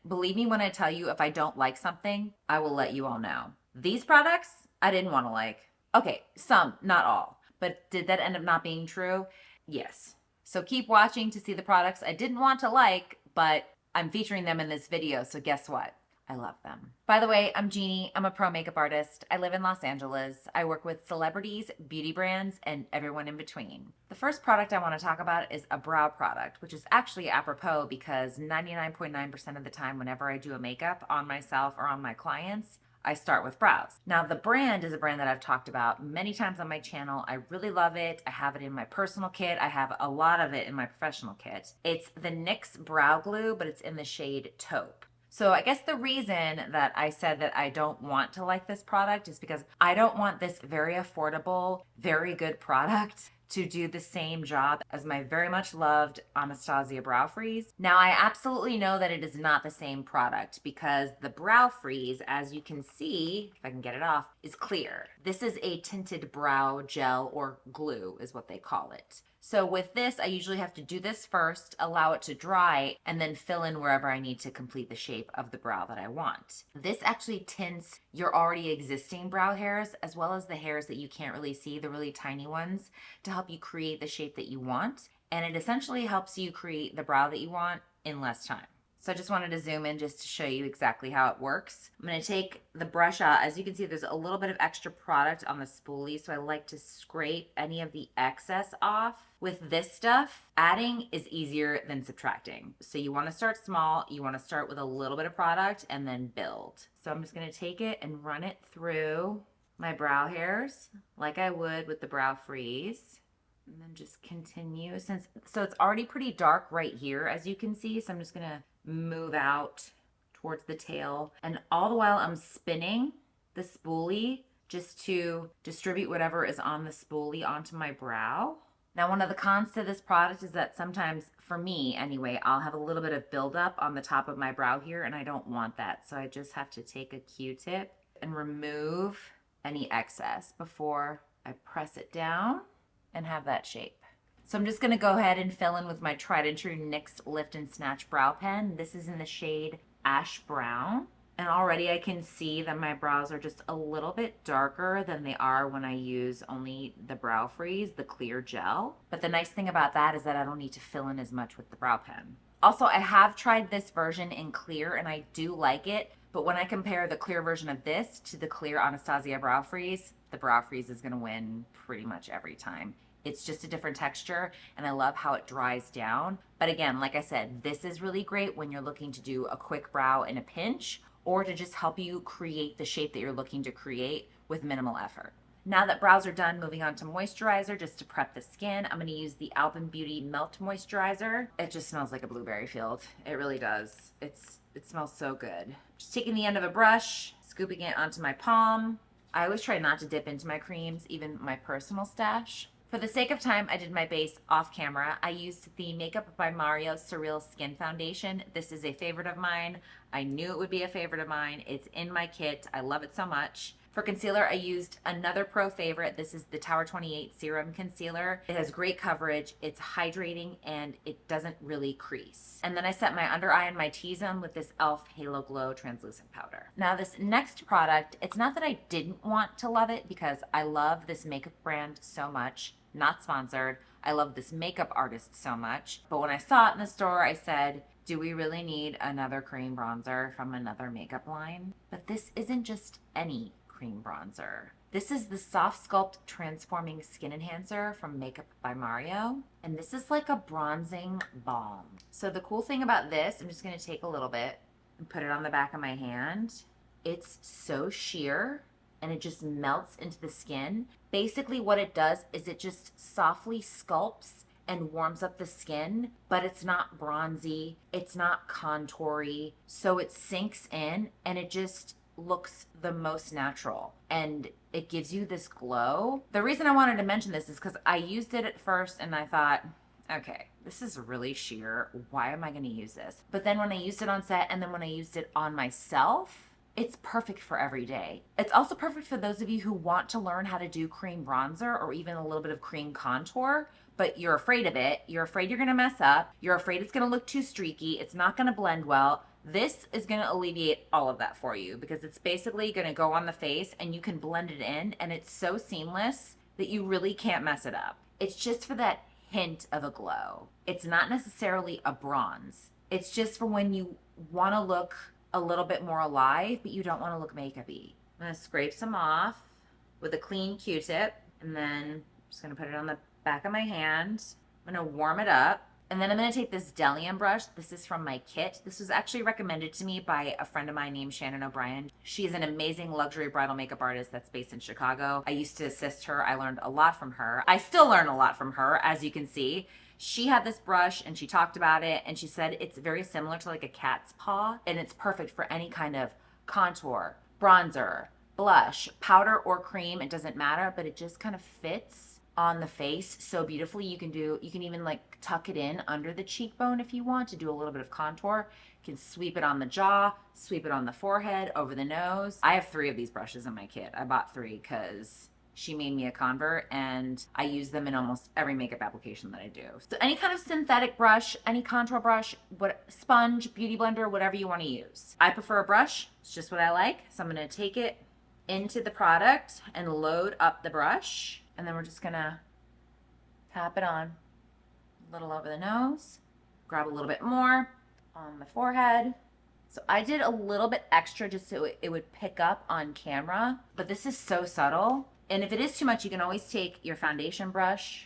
Believe me when I tell you, if I don't like something, I will let you all know. These products, I didn't want to like. Okay, some, not all. But did that end up not being true? Yes. So keep watching to see the products I didn't want to like, but I'm featuring them in this video, so guess what? I love them. By the way, I'm Jeannie. I'm a pro makeup artist. I live in Los Angeles. I work with celebrities, beauty brands, and everyone in between. The first product I want to talk about is a brow product, which is actually apropos because 99.9% of the time whenever I do a makeup on myself or on my clients, I start with brows. Now, the brand is a brand that I've talked about many times on my channel. I really love it. I have it in my personal kit. I have a lot of it in my professional kit. It's the NYX Brow Glue, but it's in the shade Taupe. So I guess the reason that I said that I don't want to like this product is because I don't want this very affordable, very good product to do the same job as my very much loved Anastasia Brow Freeze. Now, I absolutely know that it is not the same product because the Brow Freeze, as you can see, if I can get it off, is clear. This is a tinted brow gel, or glue is what they call it. So with this, I usually have to do this first, allow it to dry, and then fill in wherever I need to complete the shape of the brow that I want. This actually tints your already existing brow hairs, as well as the hairs that you can't really see, the really tiny ones, to help you create the shape that you want. And it essentially helps you create the brow that you want in less time. So I just wanted to zoom in just to show you exactly how it works. I'm going to take the brush out. As you can see, there's a little bit of extra product on the spoolie, so I like to scrape any of the excess off. With this stuff, adding is easier than subtracting. So you want to start small. You want to start with a little bit of product and then build. So I'm just going to take it and run it through my brow hairs like I would with the Brow Freeze. And then just continue. So it's already pretty dark right here, as you can see. So I'm just gonna move out towards the tail. And all the while I'm spinning the spoolie just to distribute whatever is on the spoolie onto my brow. Now, one of the cons to this product is that sometimes, for me anyway, I'll have a little bit of buildup on the top of my brow here, and I don't want that. So I just have to take a Q-tip and remove any excess before I press it down and have that shape. So I'm just going to go ahead and fill in with my tried and true NYX Lift and Snatch Brow Pen. This is in the shade Ash Brown. And already I can see that my brows are just a little bit darker than they are when I use only the Brow Freeze, the clear gel. But the nice thing about that is that I don't need to fill in as much with the brow pen. Also, I have tried this version in clear and I do like it. But when I compare the clear version of this to the clear Anastasia Brow Freeze, the Brow Freeze is going to win pretty much every time. It's just a different texture and I love how it dries down. But again, like I said, this is really great when you're looking to do a quick brow in a pinch or to just help you create the shape that you're looking to create with minimal effort. Now that brows are done, moving on to moisturizer just to prep the skin. I'm going to use the Alpen Beauty Melt Moisturizer. It just smells like a blueberry field. It really does. It smells so good. Just taking the end of a brush, scooping it onto my palm. I always try not to dip into my creams, even my personal stash. For the sake of time, I did my base off camera. I used the Makeup by Mario Surreal Skin Foundation. This is a favorite of mine. I knew it would be a favorite of mine. It's in my kit. I love it so much. For concealer, I used another pro favorite. This is the Tower 28 Serum Concealer. It has great coverage, it's hydrating, and it doesn't really crease. And then I set my under eye and my T-zone with this e.l.f. Halo Glow Translucent Powder. Now this next product, it's not that I didn't want to love it because I love this makeup brand so much. Not sponsored. I love this makeup artist so much. But when I saw it in the store, I said, do we really need another cream bronzer from another makeup line? But this isn't just any cream bronzer. This is the Soft Sculpt Transforming Skin Enhancer from Makeup by Mario. And this is like a bronzing balm. So the cool thing about this, I'm just going to take a little bit and put it on the back of my hand. It's so sheer and it just melts into the skin. Basically what it does is it just softly sculpts and warms up the skin, but it's not bronzy, it's not contoury, so it sinks in and it just looks the most natural and it gives you this glow. The reason I wanted to mention this is because I used it at first and I thought, okay, this is really sheer. Why am I going to use this? But then when I used it on set and then when I used it on myself, it's perfect for every day. It's also perfect for those of you who want to learn how to do cream bronzer or even a little bit of cream contour, but you're afraid of it. You're afraid you're going to mess up. You're afraid it's going to look too streaky. It's not going to blend well. This is going to alleviate all of that for you because it's basically going to go on the face and you can blend it in, and it's so seamless that you really can't mess it up. It's just for that hint of a glow. It's not necessarily a bronze. It's just for when you want to look a little bit more alive, but you don't want to look makeup-y. I'm going to scrape some off with a clean Q-tip, and then I'm just going to put it on the back of my hand. I'm going to warm it up. And then I'm going to take this Delium brush. This is from my kit. This was actually recommended to me by a friend of mine named Shannon O'Brien. She is an amazing luxury bridal makeup artist that's based in Chicago. I used to assist her. I learned a lot from her. I still learn a lot from her, as you can see. She had this brush and she talked about it, and she said it's very similar to like a cat's paw, and it's perfect for any kind of contour, bronzer, blush, powder or cream. It doesn't matter, but it just kind of fits on the face so beautifully. You can even like tuck it in under the cheekbone if you want to do a little bit of contour. You can sweep it on the jaw, sweep it on the forehead, over the nose. I have 3 of these brushes in my kit. I bought 3 because she made me a convert, and I use them in almost every makeup application that I do. So any kind of synthetic brush, any contour brush, sponge, beauty blender, whatever you want to use. I prefer a brush. It's just what I like. So I'm going to take it into the product and load up the brush. And then we're just gonna tap it on a little over the nose, grab a little bit more on the forehead. So I did a little bit extra just so it would pick up on camera, but this is so subtle. And if it is too much, you can always take your foundation brush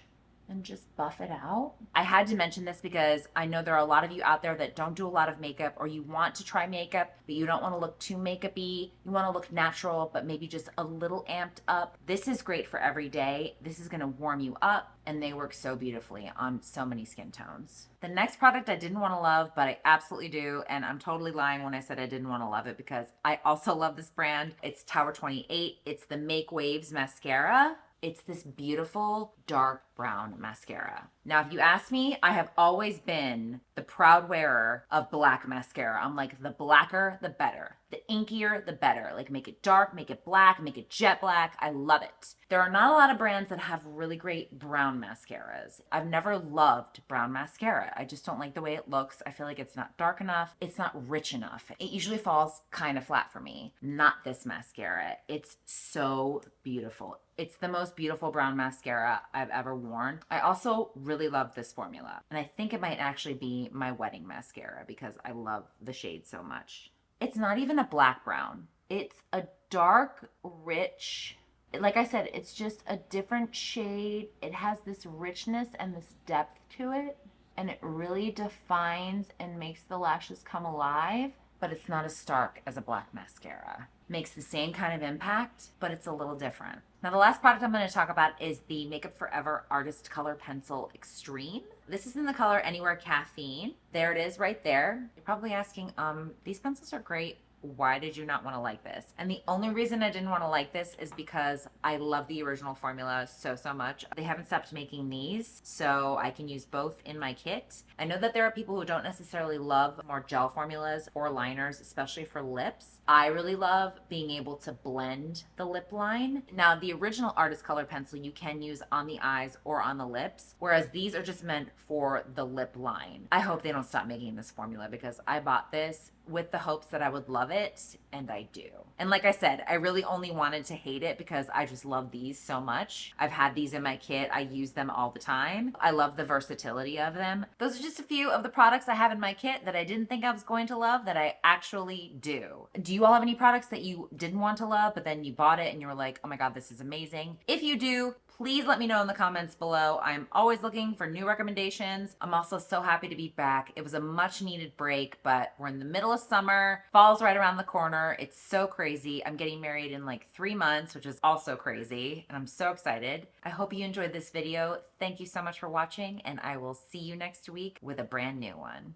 and just buff it out. I had to mention this because I know there are a lot of you out there that don't do a lot of makeup, or you want to try makeup, but you don't want to look too makeup-y. You want to look natural, but maybe just a little amped up. This is great for every day. This is going to warm you up, and they work so beautifully on so many skin tones. The next product I didn't want to love, but I absolutely do, and I'm totally lying when I said I didn't want to love it because I also love this brand. It's Tower 28. It's the Make Waves Mascara. It's this beautiful dark brown mascara. Now, if you ask me, I have always been the proud wearer of black mascara. I'm like, the blacker, the better. The inkier, the better. Like, make it dark, make it black, make it jet black. I love it. There are not a lot of brands that have really great brown mascaras. I've never loved brown mascara. I just don't like the way it looks. I feel like it's not dark enough. It's not rich enough. It usually falls kind of flat for me. Not this mascara. It's so beautiful. It's the most beautiful brown mascara I've ever worn. I also really love this formula, and I think it might actually be my wedding mascara because I love the shade so much. It's not even a black brown. It's a dark, rich, like I said, it's just a different shade. It has this richness and this depth to it, and it really defines and makes the lashes come alive, but it's not as stark as a black mascara. Makes the same kind of impact, but it's a little different. Now, the last product I'm going to talk about is the Makeup Forever Artist Color Pencil Extreme. This is in the color Anywhere Caffeine. There it is right there. You're probably asking, these pencils are great. Why did you not want to like this? And the only reason I didn't want to like this is because I love the original formula so much. They haven't stopped making these, so I can use both in my kit. I know that there are people who don't necessarily love more gel formulas or liners, especially for lips. I really love being able to blend the lip line. Now, the original Artist Color Pencil you can use on the eyes or on the lips, whereas these are just meant for the lip line. I hope they don't stop making this formula because I bought this with the hopes that I would love it, and I do. And like I said, I really only wanted to hate it because I just love these so much. I've had these in my kit. I use them all the time. I love the versatility of them. Those are just a few of the products I have in my kit that I didn't think I was going to love that I actually do. Do you all have any products that you didn't want to love, but then you bought it and you were like, oh my God, this is amazing? If you do, please let me know in the comments below. I'm always looking for new recommendations. I'm also so happy to be back. It was a much needed break, but we're in the middle of summer. Fall's right around the corner. It's so crazy. I'm getting married in like 3 months, which is also crazy, and I'm so excited. I hope you enjoyed this video. Thank you so much for watching, and I will see you next week with a brand new one.